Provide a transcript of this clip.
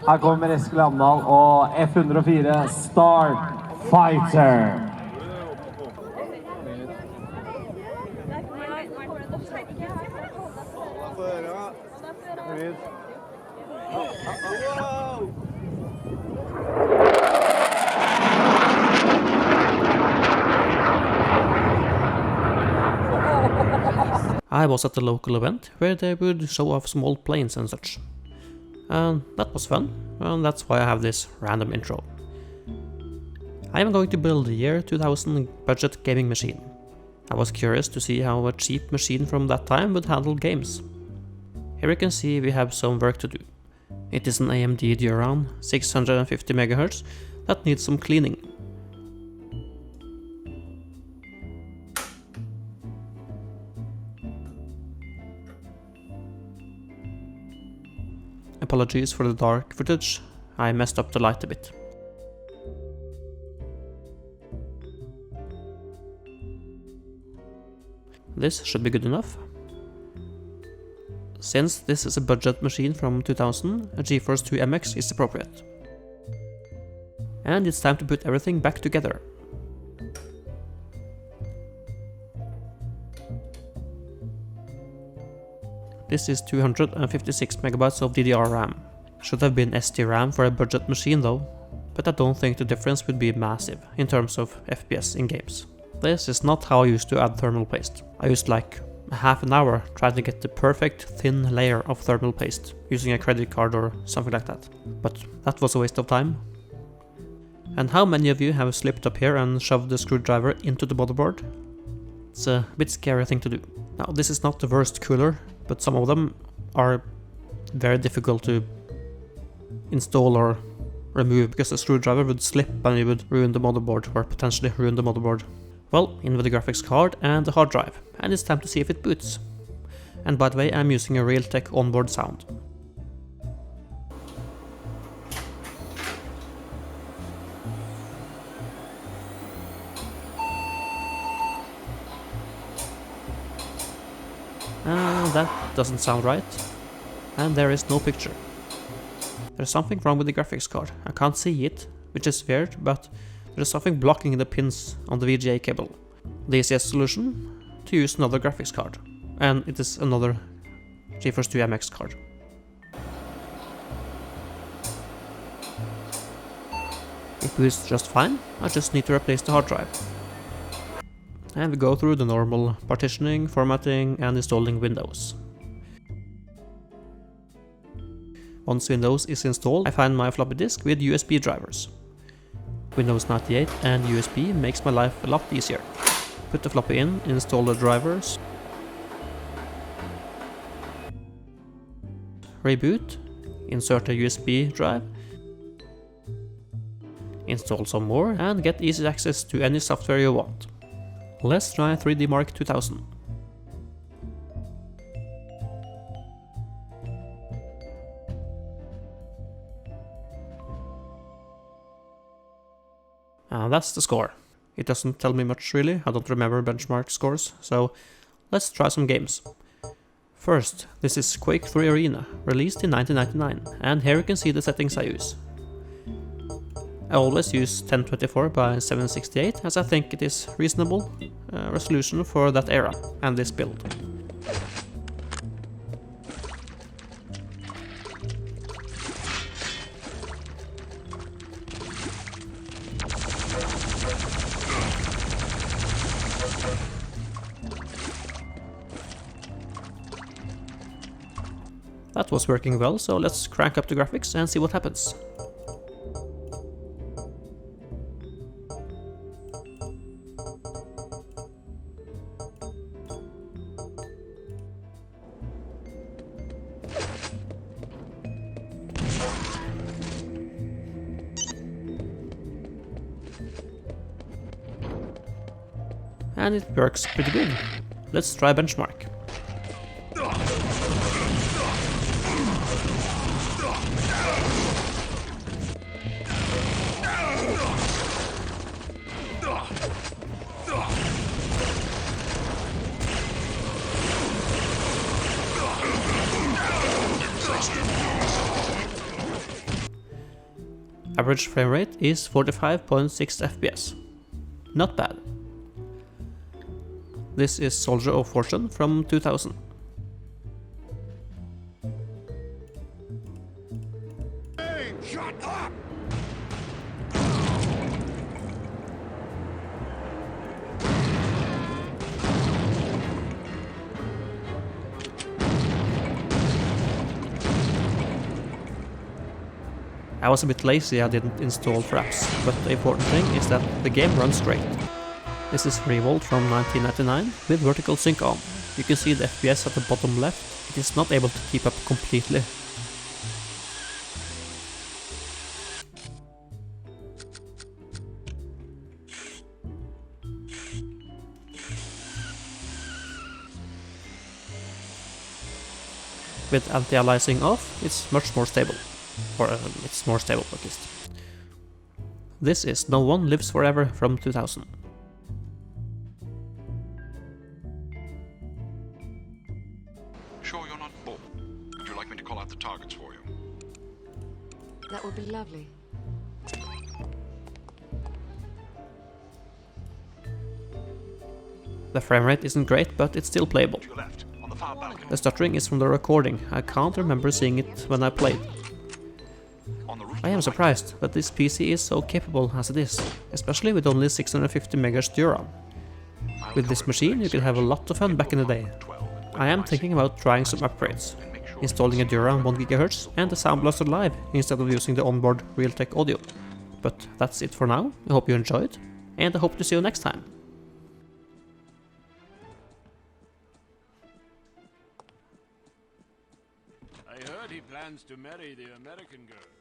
Her kommer Eskil Amdal og F104 Starfighter. I was at a local event where they would show off small planes and such. And that was fun, and that's why I have this random intro. I am going to build a year 2000 budget gaming machine. I was curious to see how a cheap machine from that time would handle games. Here you can see we have some work to do. It is an AMD duron 650 MHz that needs some cleaning. Apologies for the dark footage, I messed up the light a bit. This should be good enough. Since this is a budget machine from 2000, a GeForce 2 MX is appropriate. And it's time to put everything back together. This is 256 MB of DDR RAM. Should have been SD RAM for a budget machine though, but I don't think the difference would be massive in terms of FPS in games. This is not how I used to add thermal paste. I used like a half an hour trying to get the perfect thin layer of thermal paste using a credit card or something like that. But that was a waste of time. And how many of you have slipped up here and shoved the screwdriver into the motherboard? It's a bit scary thing to do. Now this is not the worst cooler, but some of them are very difficult to install or remove because the screwdriver would slip and it would ruin the motherboard, or potentially ruin the motherboard. Well, in with the graphics card and the hard drive, and it's time to see if it boots. And by the way, I'm using a Realtek onboard sound. That doesn't sound right, and there is no picture. There's something wrong with the graphics card. I can't see it, which is weird, but there's something blocking the pins on the VGA cable. The easiest solution? To use another graphics card, and it is another GeForce 2 MX card. It boots just fine, I just need to replace the hard drive. And we go through the normal partitioning, formatting and installing Windows. Once Windows is installed, I find my floppy disk with USB drivers. Windows 98 and USB makes my life a lot easier. Put the floppy in, install the drivers, reboot, insert a USB drive, install some more and get easy access to any software you want. Let's try 3D Mark 2000. And that's the score. It doesn't tell me much really, I don't remember benchmark scores, so let's try some games. First, this is Quake 3 Arena, released in 1999, and here you can see the settings I use. I always use 1024 by 768 as I think it is reasonable resolution for that era and this build. That was working well, so let's crank up the graphics and see what happens. And it works pretty good. Let's try benchmark. Average frame rate is 45.6 FPS. Not bad. This is Soldier of Fortune from 2000. Hey, shut up! I was a bit lazy, I didn't install fraps, but the important thing is that the game runs great. This is Revolt from 1999 with vertical sync on. You can see the FPS at the bottom left, it is not able to keep up completely. With anti-aliasing off, it's much more stable. Or it's more stable at least. This is No One Lives Forever from 2000. Sure you're not bored? Would you like me to call out the targets for you? That would be lovely. The frame rate isn't great, but it's still playable. To your left, on the far balcony. The stuttering is from the recording, I can't remember seeing it when I played. On the roof. I am surprised that this PC is so capable as it is, especially with only 650 MHz duron. With this machine you could have a lot of fun back in the day. I am thinking about trying some upgrades, installing a duron 1 GHz and a Sound Blaster Live instead of using the onboard Realtek audio. But that's it for now, I hope you enjoyed, and I hope to see you next time. I heard he plans to marry the American girl.